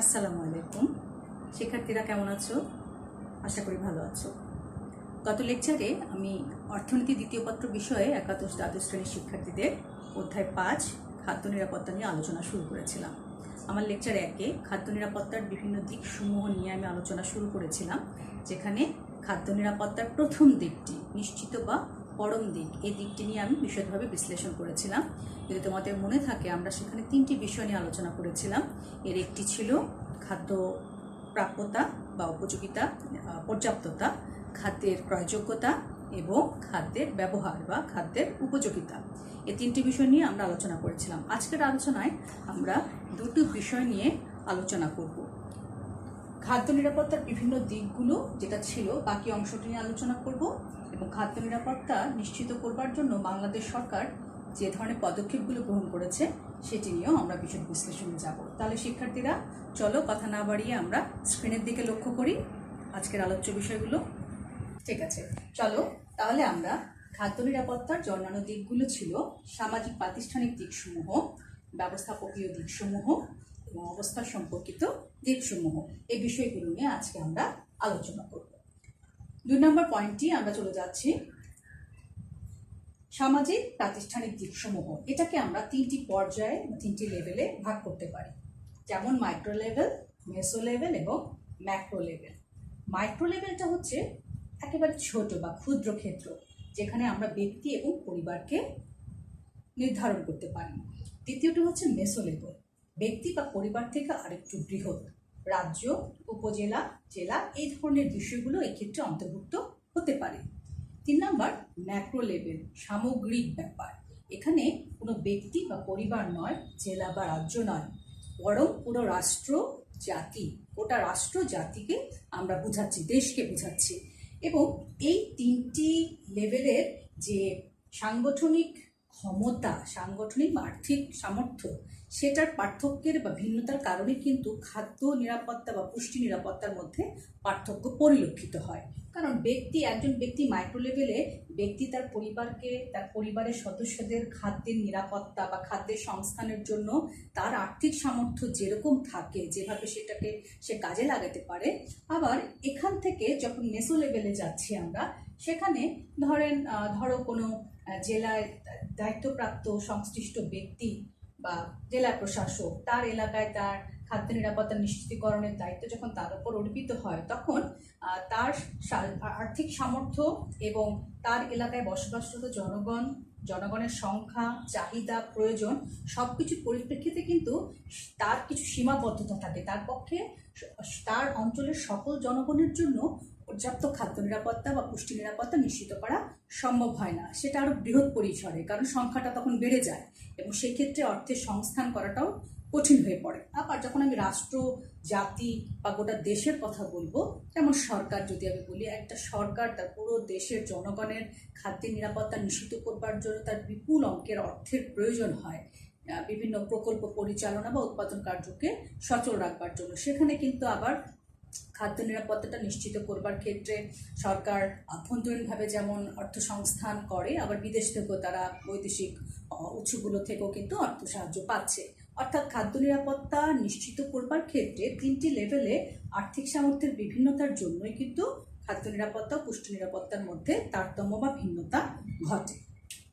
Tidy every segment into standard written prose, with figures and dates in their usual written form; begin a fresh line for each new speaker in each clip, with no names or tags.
আসসালামু আলাইকুম। শিক্ষার্থীরা কেমন আছো? আশা করি ভালো আছো। গত লেকচারে আমি অর্থনীতি দ্বিতীয় পত্র বিষয়ে একাদশ দ্বাদশ শ্রেণীর শিক্ষার্থীদের অধ্যায় 5 খাদ্য নিরাপত্তা নিয়ে আলোচনা শুরু করেছিলাম। আমার লেকচার 1-এ খাদ্য নিরাপত্তার বিভিন্ন দিকসমূহ নিয়ে আমি আলোচনা শুরু করেছিলাম, যেখানে খাদ্য নিরাপত্তার প্রথম দিকটি নিশ্চিত বা পরম দিক, এই দিকটি নিয়ে আমি বিশদভাবে বিশ্লেষণ করেছিলাম। যদি তোমাদের মনে থাকে, আমরা সেখানে 3টি বিষয় নিয়ে আলোচনা করেছিলাম। এর একটি ছিল খাদ্য প্রাপ্যতা বা উপযোগিতা, পর্যাপ্ততা, খাদ্যের ক্রয়যোগ্যতা এবং খাদ্যের ব্যবহার বা খাদ্যের উপযোগিতা। এই 3টি বিষয় নিয়ে আমরা আলোচনা করেছিলাম। আজকের আলোচনায় আমরা দুটো বিষয় নিয়ে আলোচনা করব। খাদ্য নিরাপত্তার বিভিন্ন দিকগুলো যেটা ছিল, বাকি অংশটি নিয়ে আলোচনা করব এবং খাদ্য নিরাপত্তা নিশ্চিত করবার জন্য বাংলাদেশ সরকার যে ধরনের পদক্ষেপগুলো গ্রহণ করেছে সেটি নিয়েও আমরা বিশদ বিশ্লেষণে যাব। তাহলে শিক্ষার্থীরা চলো কথা না বাড়িয়ে আমরা স্ক্রিনের দিকে লক্ষ্য করি আজকের আলোচ্য বিষয়গুলো। ঠিক আছে, চলো তাহলে আমরা খাদ্য নিরাপত্তার যে অন্যান্য দিকগুলো ছিল, সামাজিক প্রাতিষ্ঠানিক দিকসমূহ, ব্যবস্থাপকীয় দিকসমূহ এবং অবস্থা সম্পর্কিত দিকসমূহ, এই বিষয়গুলো নিয়ে আজকে আমরা আলোচনা করব। 2 নম্বর পয়েন্টটি আমরা চলে যাচ্ছি সামাজিক প্রাতিষ্ঠানিক দিকসমূহ। এটাকে আমরা 3টি পর্যায়ে, 3টি লেভেলে ভাগ করতে পারি, যেমন মাইক্রো লেভেল, মেসো লেভেল এবং ম্যাক্রো লেভেল। মাইক্রো লেভেলটা হচ্ছে একেবারে ছোট বা ক্ষুদ্র ক্ষেত্র, যেখানে আমরা ব্যক্তি এবং পরিবারকে নির্ধারণ করতে পারি। দ্বিতীয়টি হচ্ছে মেসো লেভেল, ব্যক্তি বা পরিবার থেকে আরেকটু বৃহৎ, রাজ্য, উপজেলা, জেলা, এই ধরনের বিষয়গুলো এই ক্ষেত্রে অন্তর্ভুক্ত হতে পারে। 3 নম্বর ম্যাক্রো লেভেল, সামগ্রিক ব্যাপার। এখানে কোনো ব্যক্তি বা পরিবার নয়, জেলা বা রাজ্য নয়, বরং পুরো রাষ্ট্র, জাতি, গোটা রাষ্ট্র জাতিকে আমরা বুঝাচ্ছি, দেশকে বুঝাচ্ছি। এবং এই 3টি লেভেলের যে সাংগঠনিক ক্ষমতা, সাংগঠনিক বা আর্থিক সামর্থ্য, সেটার পার্থক্যের বা ভিন্নতার কারণে কিন্তু খাদ্য নিরাপত্তা বা পুষ্টি নিরাপত্তার মধ্যে পার্থক্য পরিলক্ষিত হয়। কারণ একজন ব্যক্তি মাইক্রো লেভেলে ব্যক্তি তার পরিবারকে, তার পরিবারের সদস্যদের খাদ্যের নিরাপত্তা বা খাদ্যের সংস্থানের জন্য তার আর্থিক সামর্থ্য যেরকম থাকে, যেভাবে সেটাকে সে কাজে লাগাতে পারে। আবার এখান থেকে যখন মেসো লেভেলে যাচ্ছি আমরা, সেখানে ধরো কোনো জেলায় দায়িত্বপ্রাপ্ত সংশ্লিষ্ট ব্যক্তি বা জেলা প্রশাসক, তার এলাকায় তার খাদ্য নিরাপত্তা নিশ্চিতকরণের দায়িত্ব যখন তার উপর অর্পিত হয়, তখন তার আর্থিক সামর্থ্য এবং তার এলাকায় বসবাসরত জনগণের সংখ্যা, চাহিদা, প্রয়োজন সব কিছুর পরিপ্রেক্ষিতে কিন্তু তার কিছু সীমাবদ্ধতা থাকে। তার পক্ষে তার অঞ্চলের সকল জনগণের জন্য পর্যাপ্ত খাদ্য নিরাপত্তা বা পুষ্টি নিরাপত্তা নিশ্চিত করা সম্ভব হয় না। সেটা আরও বৃহৎ পরিসরে, কারণ সংখ্যাটা তখন বেড়ে যায় এবং সেক্ষেত্রে অর্থের সংস্থান করাটাও কঠিন হয়ে পড়ে। আবার যখন আমি রাষ্ট্র, জাতি বা গোটা দেশের কথা বলবো, যেমন সরকার, যদি আমি বলি, একটা সরকার তার পুরো দেশের জনগণের খাদ্যের নিরাপত্তা নিশ্চিত করবার জন্য তার বিপুল অঙ্কের অর্থের প্রয়োজন হয় বিভিন্ন প্রকল্প পরিচালনা বা উৎপাদন কার্যকে সচল রাখবার জন্য। সেখানে কিন্তু আবার খাদ্য নিরাপত্তাটা নিশ্চিত করবার ক্ষেত্রে সরকার আভ্যন্তরীণভাবে যেমন অর্থ সংস্থান করে, আবার বিদেশ থেকেও তারা বৈদেশিক উৎসগুলো থেকেও কিন্তু অর্থ সাহায্য পাচ্ছে। অর্থাৎ খাদ্য নিরাপত্তা নিশ্চিত করবার ক্ষেত্রে 3টি লেভেলে আর্থিক সামর্থ্যের বিভিন্নতার জন্যই কিন্তু খাদ্য নিরাপত্তা ও পুষ্টি নিরাপত্তার মধ্যে তারতম্য বা ভিন্নতা ঘটে।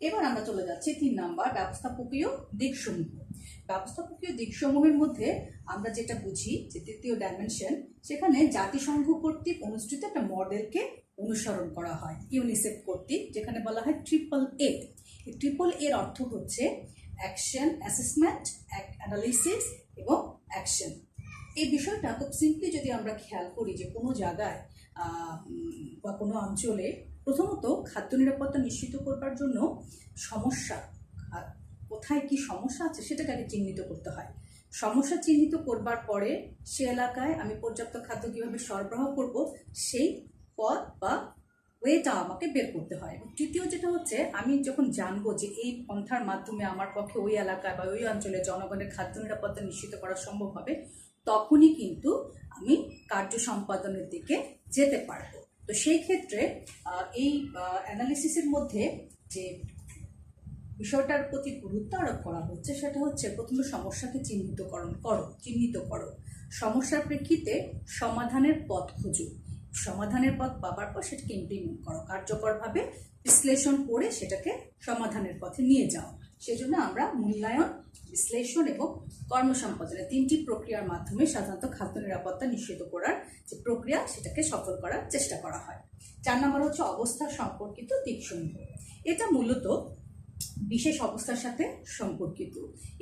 এবার আমরা চলে যাচ্ছি 3 নম্বর ব্যবস্থাপকীয় দিকসমূহ। ব্যবস্থাপকীয় দিকসমূহের মধ্যে আমরা যেটা বুঝি যে তৃতীয় ডাইমেনশন, সেখানে জাতিসংঘ কর্তৃক অনুষ্ঠিত একটা মডেলকে অনুসরণ করা হয় ইউনিসেফ কর্তৃক, যেখানে বলা হয় AAA। এই AAA এর অর্থ হচ্ছে অ্যাকশন, অ্যাসেসমেন্ট, অ্যানালিসিস এবং অ্যাকশন। এই বিষয়টা খুব সিম্পলি যদি আমরা খেয়াল করি যে কোনো জায়গায় বা কোনো অঞ্চলে প্রথমত খাদ্য নিরাপত্তা নিশ্চিত করবার জন্য সমস্যা, কোথায় কি সমস্যা আছে সেটাকে আগে চিহ্নিত করতে হয়। সমস্যা চিহ্নিত করবার পরে সে এলাকায় আমি পর্যাপ্ত খাদ্য কীভাবে সরবরাহ করব, সেই পথ বা ওয়েটা আমাকে বের করতে হয়। এবং তৃতীয় যেটা হচ্ছে, আমি যখন জানবো যে এই পন্থার মাধ্যমে আমার পক্ষে ওই এলাকায় বা ওই অঞ্চলে জনগণের খাদ্য নিরাপত্তা নিশ্চিত করা সম্ভব হবে, তখনই কিন্তু আমি কার্য সম্পাদনের দিকে যেতে পারবো। তো সেই ক্ষেত্রে এই অ্যানালিসিসের মধ্যে যে বিষয়টার প্রতি গুরুত্ব আরোপ করা হচ্ছে সেটা হচ্ছে প্রথমে সমস্যাকে চিহ্নিত করো, সমস্যার প্রেক্ষিতে সমাধানের পথ খুঁজো, সমাধানের পথ পাবার পর সেটাকে ইমপ্লিমেন্ট করো, কার্যকরভাবে বিশ্লেষণ করে সেটাকে সমাধানের পথে নিয়ে যাও। সেজন্য আমরা মূল্যায়ন, বিশ্লেষণ এবং কর্মসম্পাদনের 3টি প্রক্রিয়ার মাধ্যমে সাধারণত খাদ্য নিরাপত্তা নিশ্চিত করার যে প্রক্রিয়া সেটাকে সফল করার চেষ্টা করা হয়। 4 নম্বর হচ্ছে অবস্থা সম্পর্কিত দিকসমূহ। এটা মূলত বিশেষ অবস্থার সাথে সম্পর্কিত।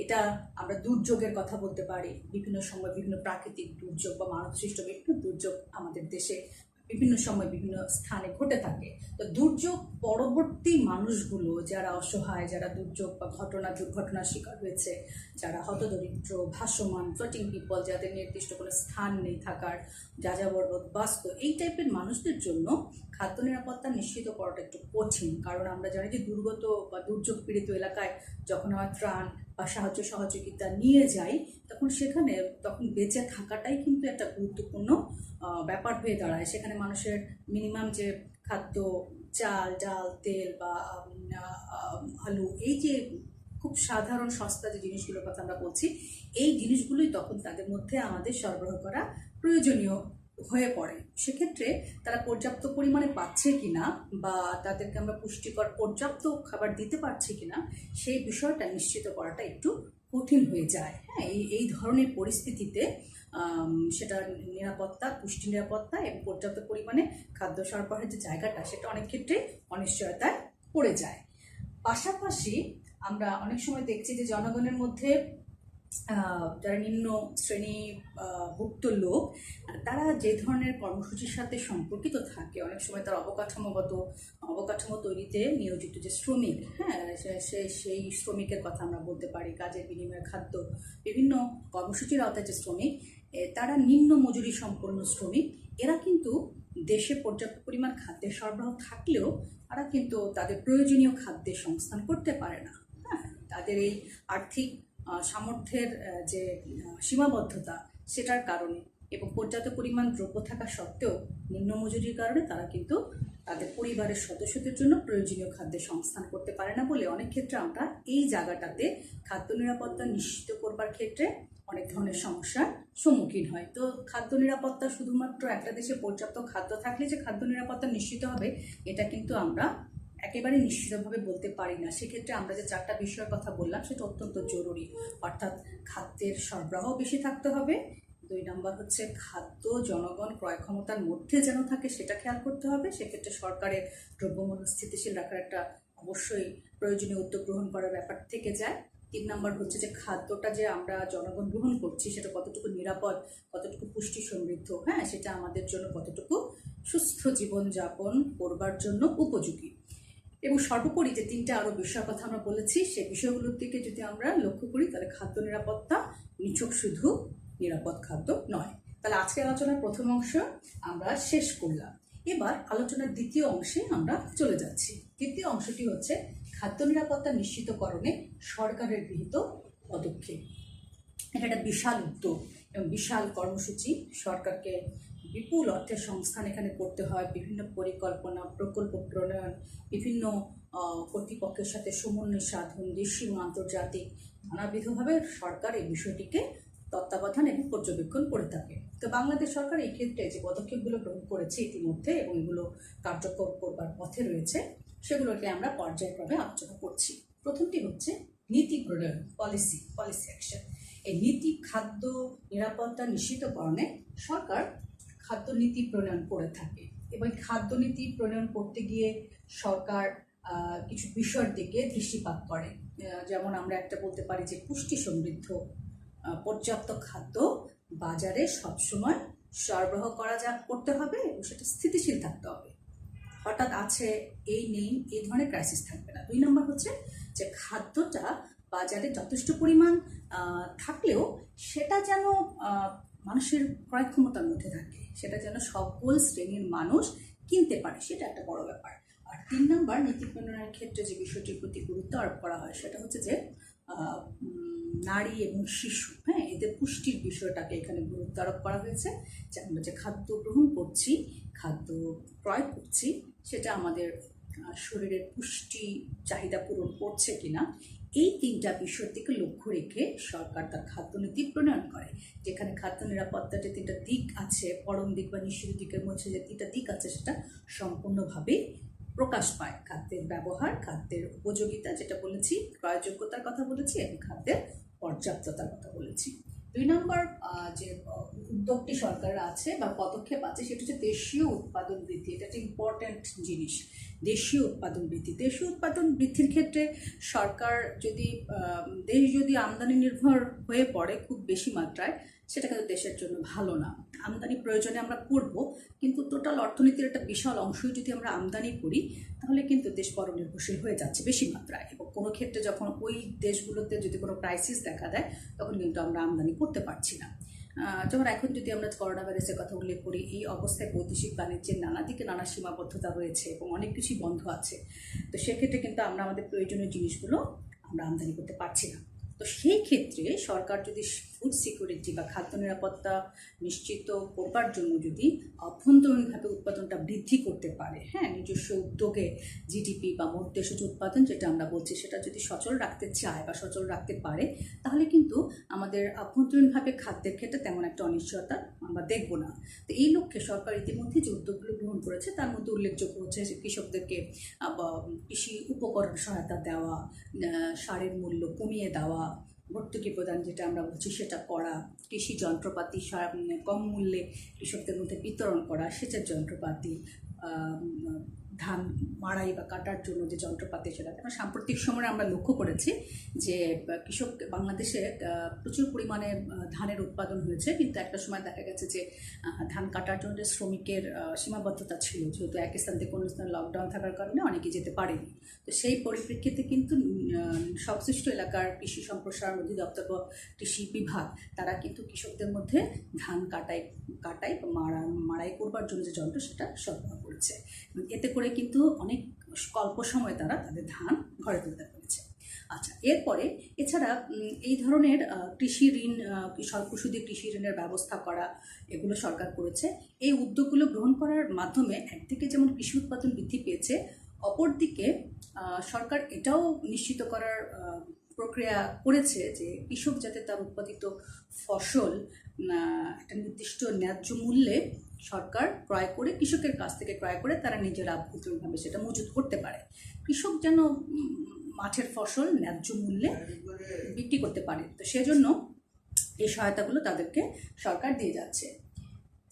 এটা আমরা দুর্যোগের কথা বলতে পারি, বিভিন্ন সময় বিভিন্ন প্রাকৃতিক দুর্যোগ বা মানবসৃষ্ট বিভিন্ন দুর্যোগ আমাদের দেশে বিভিন্ন সময় বিভিন্ন স্থানে ঘটে থাকে। তো দুর্যোগ পরবর্তী মানুষগুলো যারা অসহায়, যারা দুর্যোগ বা দুর্ঘটনার শিকার হয়েছে, যারা হতদরিদ্র, ভাসমান, ফ্লোটিং পিপল, যাদের নির্দিষ্ট কোনো স্থান নেই থাকার, যাযাবর বাস্ত, এই টাইপের মানুষদের জন্য খাদ্য নিরাপত্তা নিশ্চিত করাটা একটু কঠিন। কারণ আমরা জানি যে দুর্গত বা দুর্যোগ পীড়িত এলাকায় যখন আমরা ত্রাণ বা সাহায্য সহযোগিতা নিয়ে যাই তখন বেঁচে থাকাটাই কিন্তু একটা গুরুত্বপূর্ণ ব্যাপার হয়ে দাঁড়ায়। সেখানে মানুষের মিনিমাম যে খাদ্য, চাল, ডাল, তেল বা আলু, এই যে খুব সাধারণ সস্তা যে জিনিসগুলোর কথা আমরা বলছি, এই জিনিসগুলোই তখন তাদের মধ্যে আমাদের সরবরাহ করা প্রয়োজনীয় হয়ে পড়ে। সেক্ষেত্রে তারা পর্যাপ্ত পরিমাণে পাচ্ছে কিনা বা তাদেরকে আমরা পুষ্টিকর পর্যাপ্ত খাবার দিতে পারছি কিনা সেই বিষয়টা নিশ্চিত করাটা একটু কঠিন হয়ে যায়। হ্যাঁ, এই ধরনের পরিস্থিতিতে সেটা নিরাপত্তা, পুষ্টি নিরাপত্তা এবং পর্যাপ্ত পরিমাণে খাদ্য সরবরাহের যে জায়গাটা সেটা অনেক ক্ষেত্রে অনিশ্চয়তায় পড়ে যায়। পাশাপাশি আমরা অনেক সময় দেখছি যে জনগণের মধ্যে যারা নিম্ন শ্রেণীভুক্ত লোক, তারা যে ধরনের কর্মসূচির সাথে সম্পর্কিত থাকে, অনেক সময় তার অবকাঠামো তৈরিতে নিয়োজিত যে শ্রমিক, হ্যাঁ, সেই শ্রমিকের কথা আমরা বলতে পারি, কাজের বিনিময়ে খাদ্য, বিভিন্ন কর্মসূচির আওতায় যে শ্রমিক, তারা নিম্ন মজুরি সম্পন্ন শ্রমিক। এরা কিন্তু দেশে পর্যাপ্ত পরিমাণ খাদ্যের সরবরাহ থাকলেও তারা কিন্তু তাদের প্রয়োজনীয় খাদ্যের সংস্থান করতে পারে না। হ্যাঁ, তাদের এই আর্থিক সামর্থ্যের যে সীমাবদ্ধতা সেটার কারণে এবং পর্যাপ্ত পরিমাণ দ্রব্য থাকা সত্ত্বেও নিম্ন মজুরির কারণে তারা কিন্তু তাদের পরিবারের সদস্যদের জন্য প্রয়োজনীয় খাদ্যের সংস্থান করতে পারে না বলে অনেক ক্ষেত্রে আমরা এই জায়গাটাতে খাদ্য নিরাপত্তা নিশ্চিত করবার ক্ষেত্রে অনেক ধরনের সমস্যার সম্মুখীন হয়। তো খাদ্য নিরাপত্তা শুধুমাত্র একটা দেশে পর্যাপ্ত খাদ্য থাকলে যে খাদ্য নিরাপত্তা নিশ্চিত হবে এটা কিন্তু আমরা একেবারে নিশ্চিতভাবে বলতে পারি না। সেক্ষেত্রে আমরা যে 4টা বিষয়ের কথা বললাম সেটা অত্যন্ত জরুরি। অর্থাৎ খাদ্যের সরবরাহ বেশি থাকতে হবে, 2 নম্বর হচ্ছে খাদ্য জনগণ ক্রয় ক্ষমতার মধ্যে যেন থাকে সেটা খেয়াল করতে হবে। সেক্ষেত্রে সরকারের দ্রব্যমূল্য স্থিতিশীল রাখার একটা অবশ্যই প্রয়োজনীয় উদ্যোগ গ্রহণ করার ব্যাপার থেকে যায়। 3 নম্বর হচ্ছে যে খাদ্যটা যে আমরা জনগণ গ্রহণ করছি সেটা কতটুকু নিরাপদ, কতটুকু পুষ্টি সমৃদ্ধ, হ্যাঁ, সেটা আমাদের জন্য কতটুকু সুস্থ জীবনযাপন করবার জন্য উপযোগী। এবং সর্বোপরি যে 3টা আরও বিষয়ের কথা আমরা বলেছি সেই বিষয়গুলোর দিকে যদি আমরা লক্ষ্য করি তাহলে খাদ্য নিরাপত্তা নিছক শুধু নিরাপদ খাদ্য নয়। তাহলে আজকের আলোচনার প্রথম অংশ আমরা শেষ করলাম। এবার আলোচনার দ্বিতীয় অংশে আমরা চলে যাচ্ছি। দ্বিতীয় অংশটি হচ্ছে খাদ্য নিরাপত্তা নিশ্চিতকরণে সরকারের গৃহীত পদক্ষেপ। এটা একটা বিশাল উদ্যোগ এবং বিশাল কর্মসূচি। সরকারকে বিপুল অর্থের সংস্থান এখানে করতে হয়, বিভিন্ন পরিকল্পনা, প্রকল্প প্রণয়ন, বিভিন্ন কর্তৃপক্ষের সাথে সমন্বয় সাধন, দেশীয় ও আন্তর্জাতিক নানাবিধভাবে সরকার এই বিষয়টিকে তত্ত্বাবধান এবং পর্যবেক্ষণ করে থাকে। তো বাংলাদেশ সরকার এই ক্ষেত্রে যে পদক্ষেপগুলো গ্রহণ করেছে ইতিমধ্যে এবং এগুলো কার্যকর করবার পথে রয়েছে সেগুলোকে আমরা পর্যায়ক্রমে আলোচনা করছি। প্রথমটি হচ্ছে নীতি প্রণয়ন, পলিসি অ্যাকশন। এই নীতি খাদ্য নিরাপত্তা নিশ্চিতকরণে সরকার খাদ্য নীতি প্রণয়ন করে থাকে এবং খাদ্য নীতি প্রণয়ন করতে গিয়ে সরকার কিছু বিষয়ের দিকে দৃষ্টিপাত করে। যেমন আমরা একটা বলতে পারি যে পুষ্টি সমৃদ্ধ পর্যাপ্ত খাদ্য বাজারে সবসময় সরবরাহ করতে হবে এবং সেটা স্থিতিশীল থাকতে হবে। হঠাৎ আছে এই নেই এই ধরনের ক্রাইসিস থাকবে না। 2 নম্বর হচ্ছে যে খাদ্যটা বাজারে যথেষ্ট পরিমাণ থাকলেও সেটা যেন মানুষের ক্রয় ক্ষমতার মধ্যে থাকে, সেটা যেন সকল শ্রেণীর মানুষ কিনতে পারে, সেটা একটা বড় ব্যাপার। আর 3 নম্বর নীতি প্রণয়নের ক্ষেত্রে যে বিষয়টির প্রতি গুরুত্ব আরোপ করা হয় সেটা হচ্ছে যে নারী এবং শিশু, হ্যাঁ, এদের পুষ্টির বিষয়টাকে এখানে গুরুত্ব আরোপ করা হয়েছে। যে আমরা যে খাদ্য গ্রহণ করছি, খাদ্য ক্রয় করছি, সেটা আমাদের শরীরের পুষ্টি চাহিদা পূরণ করছে কিনা, এই তিনটা বিষয়ের দিকে লক্ষ্য রেখে সরকার তার খাদ্যনীতি প্রণয়ন করে। যেখানে খাদ্য নিরাপত্তার যে তিনটা দিক আছে, পরম দিক বা নিশ্চিত দিকের মধ্যে যে তিনটা দিক আছে, সেটা সম্পূর্ণভাবেই প্রকাশ পায়। খাদ্যের ব্যবহার, খাদ্যের উপযোগিতা যেটা বলেছি, ক্রয়যোগ্যতার কথা বলেছি, এবং খাদ্যের পর্যাপ্ততার কথা বলেছি। 2 নম্বর যে উদ্যোগটি সরকার আছে বা পদক্ষেপ আছে, সেটা হচ্ছে দেশীয় উৎপাদন বৃদ্ধি। এটা একটা ইম্পর্ট্যান্ট জিনিস, দেশীয় উৎপাদন বৃদ্ধি। দেশীয় উৎপাদন বৃদ্ধির ক্ষেত্রে সরকার দেশ যদি আমদানি নির্ভর হয়ে পড়ে খুব বেশি মাত্রায়, সেটা কিন্তু দেশের জন্য ভালো না। আমদানি প্রয়োজনে আমরা করব, কিন্তু টোটাল অর্থনীতির একটা বিশাল অংশই যদি আমরা আমদানি করি, তাহলে কিন্তু দেশ পরনির্ভরশীল হয়ে যাচ্ছে বেশি মাত্রায়। এবং কোনো ক্ষেত্রে যখন ওই দেশগুলোতে যদি কোনো ক্রাইসিস দেখা দেয়, তখন কিন্তু আমরা আমদানি করতে পারছি না। যেমন এখন যদি আমরা করোনা ভাইরাসের কথা উল্লেখ করি, এই অবস্থায় বৈদেশিক বাণিজ্যের নানা দিকে নানা সীমাবদ্ধতা রয়েছে এবং অনেক কিছুই বন্ধ আছে। তো সেক্ষেত্রে কিন্তু আমরা আমাদের প্রয়োজনীয় জিনিসগুলো আমরা আমদানি করতে পারছি না। তো সেই ক্ষেত্রে সরকার যদি ফুড সিকিউরিটি বা খাদ্য নিরাপত্তা নিশ্চিত করবার জন্য যদি অভ্যন্তরীণভাবে উৎপাদনটা বৃদ্ধি করতে পারে, হ্যাঁ, নিজস্ব উদ্যোগে জিডিপি বা মোট দেশজ উৎপাদন যেটা আমরা বলছি, সেটা যদি সচল রাখতে চায় বা সচল রাখতে পারে, তাহলে কিন্তু আমাদের অভ্যন্তরীণভাবে খাদ্যের ক্ষেত্রে তেমন একটা অনিশ্চয়তা আমরা দেখব না। তো এই লক্ষ্যে সরকার ইতিমধ্যে যে উদ্যোগগুলো গ্রহণ করেছে, তার মধ্যে উল্লেখযোগ্য হচ্ছে যে কৃষকদেরকে কৃষি উপকরণ সহায়তা দেওয়া, সারের মূল্য কমিয়ে দেওয়া, ভর্তুকি প্রদান যেটা আমরা বলছি সেটা করা, কৃষি যন্ত্রপাতি কম মূল্যে কৃষকদের মধ্যে বিতরণ করা, সেচের যন্ত্রপাতি, ধান মাড়াই বা কাটার জন্য যে যন্ত্রপাতি, সেটা কারণ সাম্প্রতিক সময়ে আমরা লক্ষ্য করেছি যে বাংলাদেশে প্রচুর পরিমাণে ধানের উৎপাদন হয়েছে, কিন্তু একটা সময় দেখা গেছে যে ধান কাটার জন্য যে শ্রমিকের সীমাবদ্ধতা ছিল, যেহেতু এক স্থান থেকে অন্য স্থানে লকডাউন থাকার কারণে অনেকে যেতে পারেনি। তো সেই পরিপ্রেক্ষিতে কিন্তু সংশ্লিষ্ট এলাকার কৃষি সম্প্রসারণ অধিদপ্তর বা কৃষি বিভাগ, তারা কিন্তু কৃষকদের মধ্যে ধান কাটাই বা মাড়াই করবার জন্য যে যন্ত্র, সেটা সরবরাহ করেছে। এতে করে কিন্তু অনেক অল্প সময় তারা তাদের ধান ঘরে তুলতে পেরেছে। আচ্ছা, এছাড়া এই ধরনের কৃষি ঋণ, স্বল্প সুদী কৃষি ঋণের ব্যবস্থা করা, এগুলো সরকার করেছে। এই উদ্যোগগুলো গ্রহণ করার মাধ্যমে একদিকে যেমন কৃষি উৎপাদন বৃদ্ধি পেয়েছে, অপরদিকে সরকার এটাও নিশ্চিত করার প্রক্রিয়া করেছে যে কৃষক যাতে তার উৎপাদিত ফসল একটা নির্দিষ্ট ন্যায্য মূল্যে সরকার ক্রয় করে, কৃষকের কাছ থেকে ক্রয় করে তারা নিজেরা অভ্যন্তরীণভাবে সেটা মজুত করতে পারে। কৃষক যেন মাঠের ফসল ন্যায্য মূল্যে বিক্রি করতে পারে, তো সেজন্য এই সহায়তাগুলো তাদেরকে সরকার দিয়ে যাচ্ছে।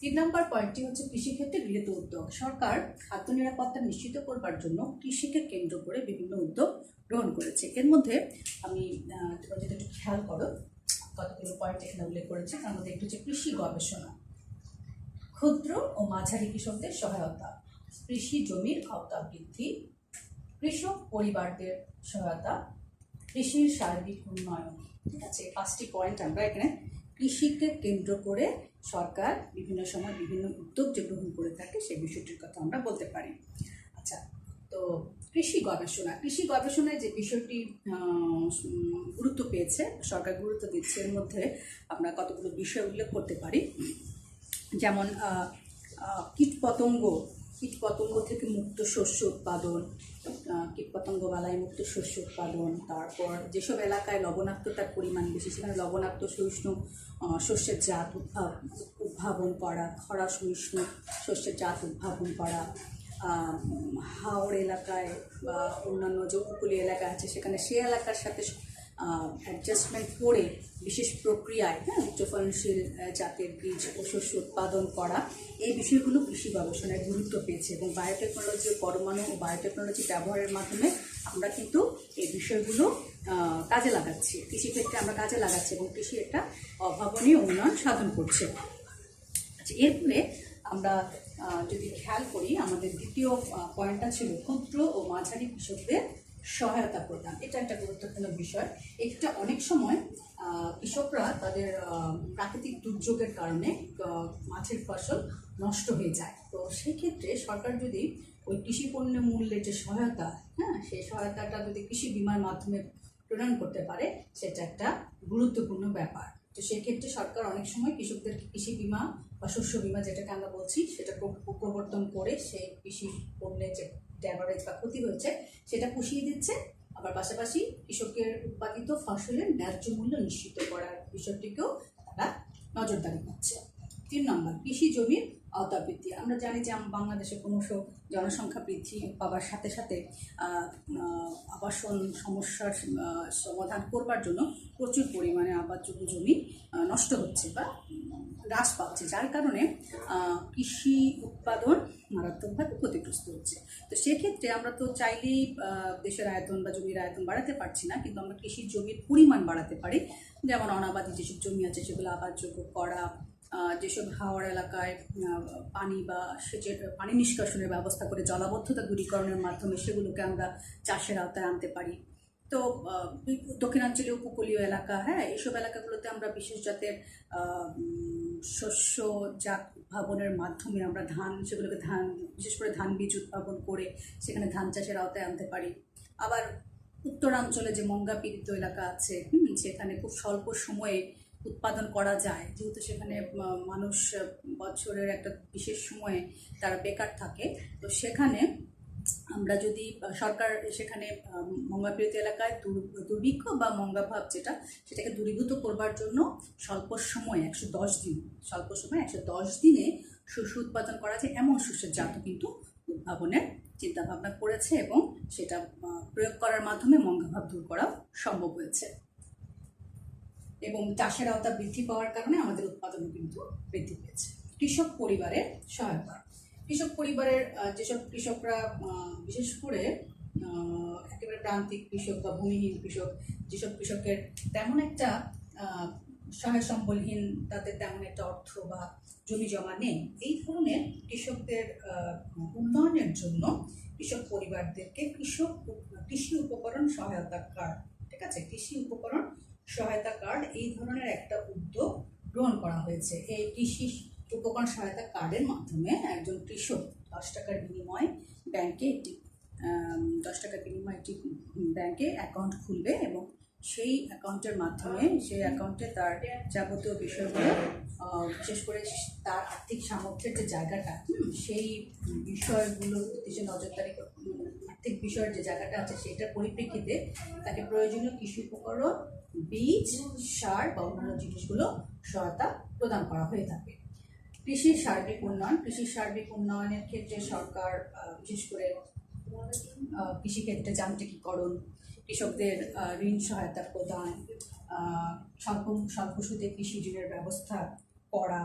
3 নম্বর পয়েন্টটি হচ্ছে কৃষিক্ষেত্রে গৃহীত উদ্যোগ। সরকার খাদ্য নিরাপত্তা নিশ্চিত করবার জন্য কৃষিকে কেন্দ্র করে বিভিন্ন উদ্যোগ গ্রহণ করেছে। এর মধ্যে আমি যদি একটু খেয়াল করো, কতগুলো পয়েন্ট এখানে উল্লেখ করেছে। তার মধ্যে একটু হচ্ছে কৃষি গবেষণা, ক্ষুদ্র ও মাঝারি কৃষকদের সহায়তা, কৃষি জমির আওতা বৃদ্ধি, কৃষক পরিবারদের সহায়তা, কৃষির সার্বিক উন্নয়ন। ঠিক আছে, 5টি পয়েন্ট আমরা এখানে কৃষিকে কেন্দ্র করে সরকার বিভিন্ন সময় বিভিন্ন উদ্যোগ যে গ্রহণ করে থাকে, সেই বিষয়টির কথা আমরা বলতে পারি। আচ্ছা, তো কৃষি গবেষণায় যে বিষয়টি গুরুত্ব পেয়েছে, সরকার গুরুত্ব দিচ্ছে, এর মধ্যে আমরা কতগুলো বিষয় উল্লেখ করতে পারি। যেমন কীটপতঙ্গ থেকে মুক্ত শস্য উৎপাদন, কীটপতঙ্গ বালাই মুক্ত শস্য উৎপাদন, তারপর যেসব এলাকায় লবণাক্ততার পরিমাণ বেশি, সেখানে লবণাক্ত সহিষ্ণু শস্যের জাত উদ্ভাবন করা, খরা সহিষ্ণু শস্যের জাত উদ্ভাবন করা, হাওড় এলাকায় বা অন্যান্য যে উপকূলীয় এলাকা আছে, সেখানে সে এলাকার সাথে অ্যাডজাস্টমেন্ট করে বিশেষ প্রক্রিয়ায় উচ্চফলনশীল জাতের বীজ ও শস্য উৎপাদন করা, এই বিষয়গুলো কৃষি গবেষণায় গুরুত্ব পেয়েছে। এবং বায়োটেকনোলজি, পরমাণু ও বায়োটেকনোলজি ব্যবহারের মাধ্যমে আমরা কিন্তু এই বিষয়গুলো কাজে লাগাচ্ছি, কৃষিক্ষেত্রে আমরা কাজে লাগাচ্ছি, এবং কৃষি একটা অভাবনীয় উন্নয়ন সাধন করছে। আচ্ছা, এরপরে আমরা যদি খেয়াল করি, আমাদের দ্বিতীয় পয়েন্টটা ছিল ক্ষুদ্র ও মাঝারি কৃষকদের সহায়তা প্রদান। এটা একটা গুরুত্বপূর্ণ বিষয়। এটা অনেক সময় কৃষকরা তাদের প্রাকৃতিক দুর্যোগের কারণে মাছের ফসল নষ্ট হয়ে যায়। তো সেক্ষেত্রে সরকার যদি ওই কৃষি পণ্য মূল্যের যে সহায়তা, সেই সহায়তাটা যদি কৃষি বিমার মাধ্যমে প্রদান করতে পারে, সেটা একটা গুরুত্বপূর্ণ ব্যাপার। তো সেক্ষেত্রে সরকার অনেক সময় কৃষকদের কৃষি বিমা বা শস্য বিমা যেটাকে আমরা বলছি, সেটা প্রবর্তন করে সেই কৃষি পণ্যের যে ড্যামেজ বা ক্ষতি হয়েছে সেটা পুষিয়ে দিচ্ছে, আবার পাশাপাশি কৃষকের উৎপাদিত ফসলের ন্যায্য মূল্য নিশ্চিত করার বিষয়টিকেও তারা নজরদারি করছে। 3 নম্বর, কৃষি জমির আওতা বৃদ্ধি। আমরা জানি যে বাংলাদেশে ক্রমশ জনসংখ্যা বৃদ্ধি পাওয়ার সাথে সাথে আবাসন সমস্যার সমাধান করবার জন্য প্রচুর পরিমাণে আবাদযোগ্য জমি নষ্ট হচ্ছে বা হ্রাস পাচ্ছে, যার কারণে কৃষি উৎপাদন মারাত্মকভাবে ক্ষতিগ্রস্ত হচ্ছে। তো সেক্ষেত্রে আমরা তো চাইলেই দেশের আয়তন বা জমির আয়তন বাড়াতে পারছি না, কিন্তু আমরা কৃষির জমির পরিমাণ বাড়াতে পারি। যেমন অনাবাদি যেসব জমি আছে সেগুলো আবাদযোগ্য করা, যেসব হাওড় এলাকায় পানি বা সেচের পানি নিষ্কাশনের ব্যবস্থা করে জলাবদ্ধতা দূরীকরণের মাধ্যমে সেগুলোকে আমরা চাষের আওতায় আনতে পারি। তো দক্ষিণাঞ্চলীয় উপকূলীয় এলাকা, হ্যাঁ, এইসব এলাকাগুলোতে আমরা বিশেষ জাতের শস্য জাত উদ্ভাবনের মাধ্যমে আমরা সেগুলোকে বিশেষ করে ধান বীজ উদ্ভাবন করে সেখানে ধান চাষের আওতায় আনতে পারি। আবার উত্তরাঞ্চলে যে মঙ্গা পীড়িত এলাকা আছে, সেখানে খুব স্বল্প সময়ে উৎপাদন করা যায়, যেহেতু সেখানে মানুষ বছরের একটা বিশেষ সময়ে তারা বেকার থাকে। তো সেখানে আমরা যদি সরকার সেখানে মঙ্গাপীড়িত এলাকায় দুর্ভিক্ষ বা মঙ্গাভাব সেটাকে দূরীভূত করবার জন্য স্বল্প সময় 110 দিনে শস্য উৎপাদন করা যায় এমন শস্যের জাতও কিন্তু উদ্ভাবনের চিন্তাভাবনা করেছে, এবং সেটা প্রয়োগ করার মাধ্যমে মঙ্গাভাব দূর করাও সম্ভব হয়েছে। এবং চাষের আওতা বৃদ্ধি পাওয়ার কারণে আমাদের উৎপাদনও কিন্তু বৃদ্ধি পেয়েছে। কৃষক পরিবারের সহায়তা। কৃষক পরিবারের যেসব কৃষকরা বিশেষ করে একেবারে প্রান্তিক কৃষক বা ভূমিহীন কৃষক, যেসব কৃষকের তেমন একটা সহায় সম্বলহীন, তাদের তেমন একটা অর্থ বা জমি জমা নেই, এই ধরনের কৃষকদের উন্নয়নের জন্য কৃষক পরিবারদেরকে কৃষি উপকরণ সহায়তা কার্ড, ঠিক আছে, কৃষি উপকরণ সহায়তা কার্ড, এই ধরনের একটা উদ্যোগ গ্রহণ করা হয়েছে। এই কৃষি উপকরণ সহায়তা কার্ডের মাধ্যমে একজন কৃষক 10 টাকার বিনিময়ে একটি ব্যাংকে অ্যাকাউন্ট খুলবে, এবং সেই অ্যাকাউন্টের মাধ্যমে সেই অ্যাকাউন্টে তার যাবতীয় বিষয়গুলো, বিশেষ করে তার আর্থিক সামর্থ্যের যে জায়গাটা, সেই বিষয়গুলো যে নজরদারি, আর্থিক বিষয়ের যে জায়গাটা আছে সেটার পরিপ্রেক্ষিতে তাকে প্রয়োজনীয় কৃষি উপকরণ, বীজ, সার বা অন্যান্য জিনিসগুলো সহায়তা প্রদান করা হয়ে থাকে। কৃষির সার্বিক উন্নয়নের ক্ষেত্রে সরকার বিশেষ করে কৃষিক্ষেত্রে যান্ত্রিকীকরণ, কৃষকদের ঋণ সহায়তা প্রদান, স্বল্প সুদে কৃষি ঋণের ব্যবস্থা করা,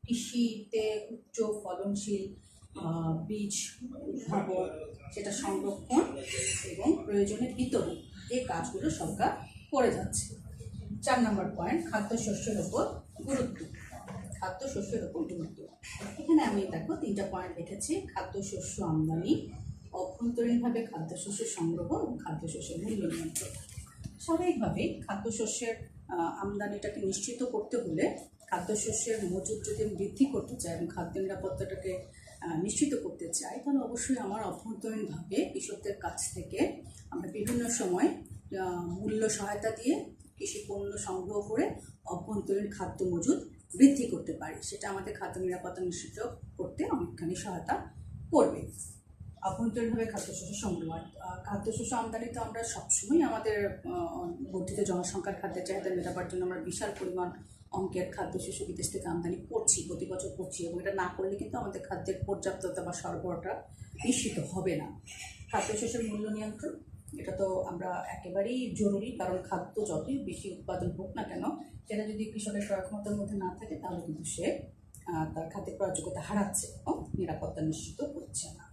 কৃষিতে উচ্চ ফলনশীল বীজ উদ্ভাবন, সেটা সংরক্ষণ এবং প্রয়োজনে বিতরণ, এই কাজগুলো সরকার করে যাচ্ছে। 4 নম্বর পয়েন্ট, খাদ্যশস্যের ওপর গুরুত্ব। এখানে আমি দেখো 3টা পয়েন্ট লিখেছি: খাদ্যশস্য আমদানি, অভ্যন্তরীণভাবে খাদ্যশস্য সংগ্রহ এবং খাদ্যশস্যের মূল্য নিয়ন্ত্রণ। স্বাভাবিকভাবেই খাদ্যশস্যের আমদানিটাকে নিশ্চিত করতে হলে, খাদ্যশস্যের মজুদ যদি বৃদ্ধি করতে চাই এবং খাদ্য নিরাপত্তাটাকে নিশ্চিত করতে চাই, তাহলে অবশ্যই আমার অভ্যন্তরীণভাবে কৃষকদের কাছ থেকে আমরা বিভিন্ন সময় মূল্য সহায়তা দিয়ে কৃষি পণ্য সংগ্রহ করে অভ্যন্তরীণ খাদ্য মজুদ বৃদ্ধি করতে পারি। সেটা আমাদের খাদ্য নিরাপত্তা নিশ্চিত করতে অনেকখানি সহায়তা করবে। অভ্যন্তরীণভাবে খাদ্যশস্য সংগ্রহ, খাদ্যশস্য আমদানিতে আমরা সবসময় আমাদের বর্ধিত জনসংখ্যার খাদ্যের চাহিদা মেটাবার জন্য আমরা বিশাল পরিমাণ অঙ্কের খাদ্যশস্য বিদেশ থেকে আমদানি প্রতি বছর করছি, এবং এটা না করলে কিন্তু আমাদের খাদ্যের পর্যাপ্ততা বা সরবরাহটা নিশ্চিত হবে না। খাদ্যশস্যের মূল্য নিয়ন্ত্রণ, এটা তো আমরা একেবারেই জরুরি, কারণ খাদ্য যতই বেশি উৎপাদন হোক না কেন, সেটা যদি কৃষকের ক্রয় ক্ষমতার মধ্যে না থাকে তাহলে কিন্তু সে তার খাদ্যের প্রয়োজনীয়তা হারাচ্ছে এবং নিরাপত্তা নিশ্চিত করছে না।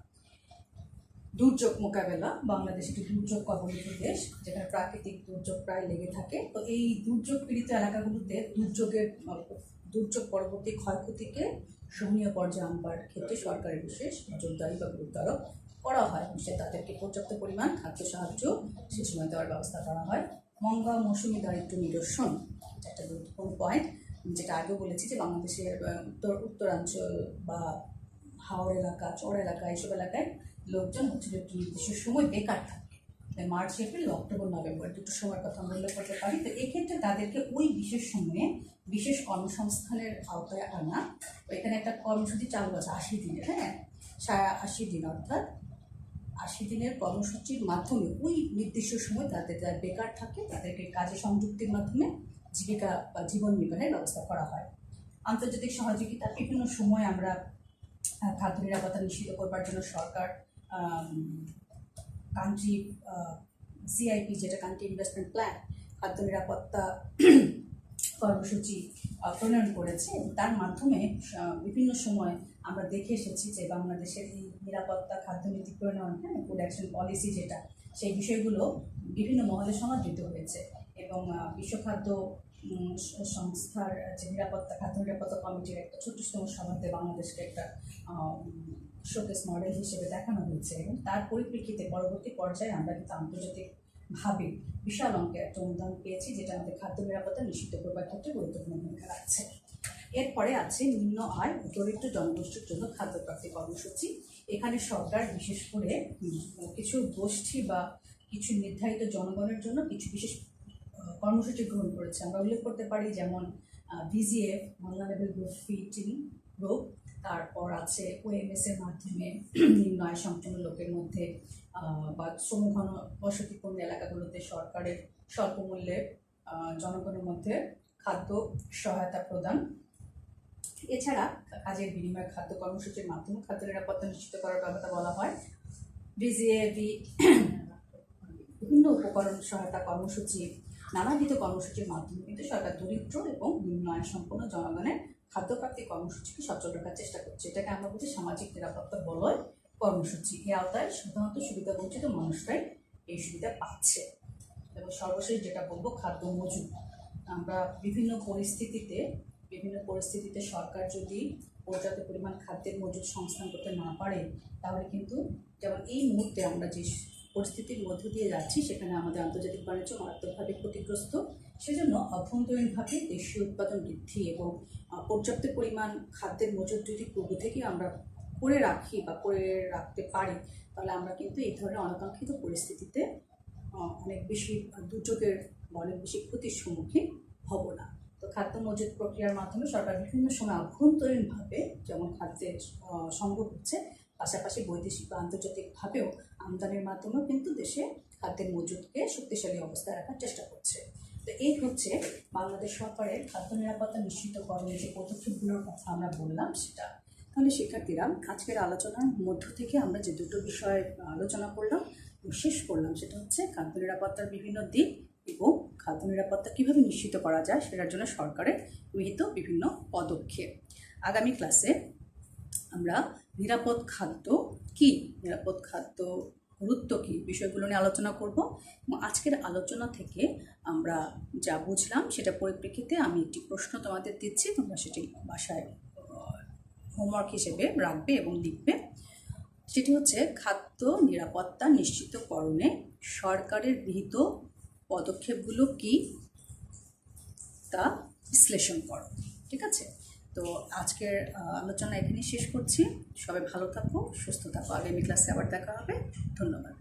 দুর্যোগ মোকাবেলা, বাংলাদেশ একটি দুর্যোগ কবলিত দেশ, যেখানে প্রাকৃতিক দুর্যোগ প্রায় লেগে থাকে। তো এই দুর্যোগ পীড়িত এলাকাগুলোতে দুর্যোগ পরবর্তী ক্ষয়ক্ষতিকে সহনীয় পর্যায়ে আনবার ক্ষেত্রে সরকারের বিশেষ নজরদারি বা গুরুত্ব আরোপ করা হয়। সে তাদেরকে পর্যাপ্ত পরিমাণ খাদ্য সাহায্য সে সময় দেওয়ার ব্যবস্থা করা হয়। মৌসুমি দারিদ্র নিরসন, একটা গুরুত্বপূর্ণ পয়েন্ট, যেটা আগেও বলেছি যে বাংলাদেশের উত্তরাঞ্চল বা হাওড় এলাকা, চর এলাকা, এইসব এলাকায় লোকজন হচ্ছে একটি বিশেষ সময় বেকার থাকে। মার্চ, এপ্রিল, অক্টোবর, নভেম্বর দুটো সময়ের কথা আমরা উল্লেখ করতে পারি। তো এক্ষেত্রে তাদেরকে ওই বিশেষ সময়ে বিশেষ কর্মসংস্থানের আওতায় আনা। এখানে একটা কর্মসূচি চালু আছে 80 দিনের, হ্যাঁ, 80 দিন, অর্থাৎ 80 দিনের কর্মসূচির মাধ্যমে ওই নির্দিষ্ট সময় তাদের যারা বেকার থাকে তাদেরকে কাজে সংযুক্তির মাধ্যমে জীবিকা বা জীবন নির্বাহের ব্যবস্থা করা হয়। আন্তর্জাতিক সহযোগিতা বিভিন্ন সময় আমরা খাদ্য নিরাপত্তা নিশ্চিত করবার জন্য সরকার কান্ট্রি সিআইপি, যেটা কান্ট্রি ইনভেস্টমেন্ট প্ল্যান, খাদ্য নিরাপত্তা কর্মসূচি প্রণয়ন করেছে এবং তার মাধ্যমে বিভিন্ন সময় আমরা দেখে এসেছি যে বাংলাদেশের এই নিরাপত্তা খাদ্যনীতি প্রণয়ন, ফুড অ্যাকশন পলিসি যেটা, সেই বিষয়গুলো বিভিন্ন মহলে সমাদৃত হয়েছে এবং বিশ্ব খাদ্য সংস্থার যে খাদ্য নিরাপত্তা কমিটির একটা ছোট্টতম সভাতে বাংলাদেশকে একটা শোকেস মডেল হিসেবে দেখানো হয়েছে এবং তার পরিপ্রেক্ষিতে পরবর্তী পর্যায়ে আমরা কিন্তু আন্তর্জাতিকভাবে বিশাল অঙ্কের একটা অনুদান পেয়েছি, যেটা আমাদের খাদ্য নিরাপত্তা নিশ্চিত করবার ক্ষেত্রে গুরুত্বপূর্ণ ভূমিকা রাখছে। এরপরে আছে নিম্ন আয় ও দরিদ্র জনগোষ্ঠীর জন্য খাদ্য প্রাপ্তি কর্মসূচি। এখানে সরকার বিশেষ করে কিছু গোষ্ঠী বা কিছু নির্ধারিত জনগণের জন্য কিছু বিশেষ কর্মসূচি গ্রহণ করেছে। আমরা উল্লেখ করতে পারি যেমন VGF, vulnerable group feeding group, তারপর আছে ওএমএস এর মাধ্যমে নিম্ন আয় সম্পন্ন লোকের মধ্যে বা শ্রমঘন বসতিপূর্ণ এলাকাগুলোতে সরকারের স্বল্প মূল্যে জনগণের মধ্যে খাদ্য সহায়তা প্রদান। এছাড়া কাজের বিনিময়ে খাদ্য কর্মসূচির মাধ্যমে খাদ্য নিরাপত্তা নিশ্চিত করার কথা বলা হয়। ভিজিএভি বিভিন্ন উপকরণ সহায়তা কর্মসূচি, নানাবিধ কর্মসূচির মাধ্যমে কিন্তু সরকার দরিদ্র এবং নিম্ন আয় সম্পন্ন জনগণের খাদ্যপ্রাপ্তি কর্মসূচিকে সচল রাখার চেষ্টা করছে। এটাকে আমরা বলছি সামাজিক নিরাপত্তা বলয় কর্মসূচি। এই আওতায় সাধারণত সুবিধা বঞ্চিত মানুষরাই এই সুবিধা পাচ্ছে। এবং সর্বশেষ যেটা বলবো, খাদ্য মজুদ। আমরা বিভিন্ন পরিস্থিতিতে সরকার যদি পর্যাপ্ত পরিমাণ খাদ্যের মজুদ সংস্থান করতে না পারে, তাহলে কিন্তু যেমন এই মুহূর্তে আমরা যে পরিস্থিতির মধ্য দিয়ে যাচ্ছি, সেখানে আমাদের আন্তর্জাতিক বাণিজ্য মারাত্মকভাবে ক্ষতিগ্রস্ত। সেজন্য অভ্যন্তরীণভাবে দেশীয় উৎপাদন বৃদ্ধি এবং পর্যাপ্ত পরিমাণ খাদ্যের মজুদ যদি পূর্ব থেকে আমরা করে রাখি বা করে রাখতে পারি, তাহলে আমরা কিন্তু এই ধরনের অনাকাঙ্ক্ষিত পরিস্থিতিতে অনেক বেশি দুর্যোগের বা অনেক বেশি ক্ষতির সম্মুখীন হব না। তো খাদ্য মজুদ প্রক্রিয়ার মাধ্যমে সরকার বিভিন্ন সময় অভ্যন্তরীণভাবে যেমন খাদ্যের সংগ্রহ হচ্ছে, পাশাপাশি বৈদেশিক বা আন্তর্জাতিকভাবেও আমদানির মাধ্যমেও কিন্তু দেশে খাদ্যের মজুদকে শক্তিশালী অবস্থায় রাখার চেষ্টা করছে। তো এই হচ্ছে বাংলাদেশ সরকারের খাদ্য নিরাপত্তা নিশ্চিতকরণের যে পদক্ষেপগুলোর কথা আমরা বললাম সেটা। তাহলে শিক্ষার্থীরা, আজকের আলোচনার মধ্য থেকে আমরা যে দুটো বিষয় আলোচনা করলাম শেষ করলাম, সেটা হচ্ছে খাদ্য নিরাপত্তার বিভিন্ন দিক এবং খাদ্য নিরাপত্তা কীভাবে নিশ্চিত করা যায় সেটার জন্য সরকারের গৃহীত বিভিন্ন পদক্ষেপ। আগামী ক্লাসে আমরা নিরাপদ খাদ্য কী, নিরাপদ খাদ্য গুরুত্ব কী, বিষয়গুলো নিয়ে আলোচনা করব। এবং আজকের আলোচনা থেকে আমরা যা বুঝলাম সেটা পরিপ্রেক্ষিতে আমি একটি প্রশ্ন তোমাদের দিচ্ছি, তোমরা সেটি বাসায় হোমওয়ার্ক হিসেবে রাখবে এবং লিখবে। সেটি হচ্ছে খাদ্য নিরাপত্তা নিশ্চিতকরণে সরকারের গৃহীত পদক্ষেপগুলো কী তা বিশ্লেষণ করো। ঠিক আছে? তো আজকের আলোচনা এখানেই শেষ করছি। সবাই ভালো থাকো, সুস্থ থাকো। আগামী ক্লাসে আবার দেখা হবে। ধন্যবাদ।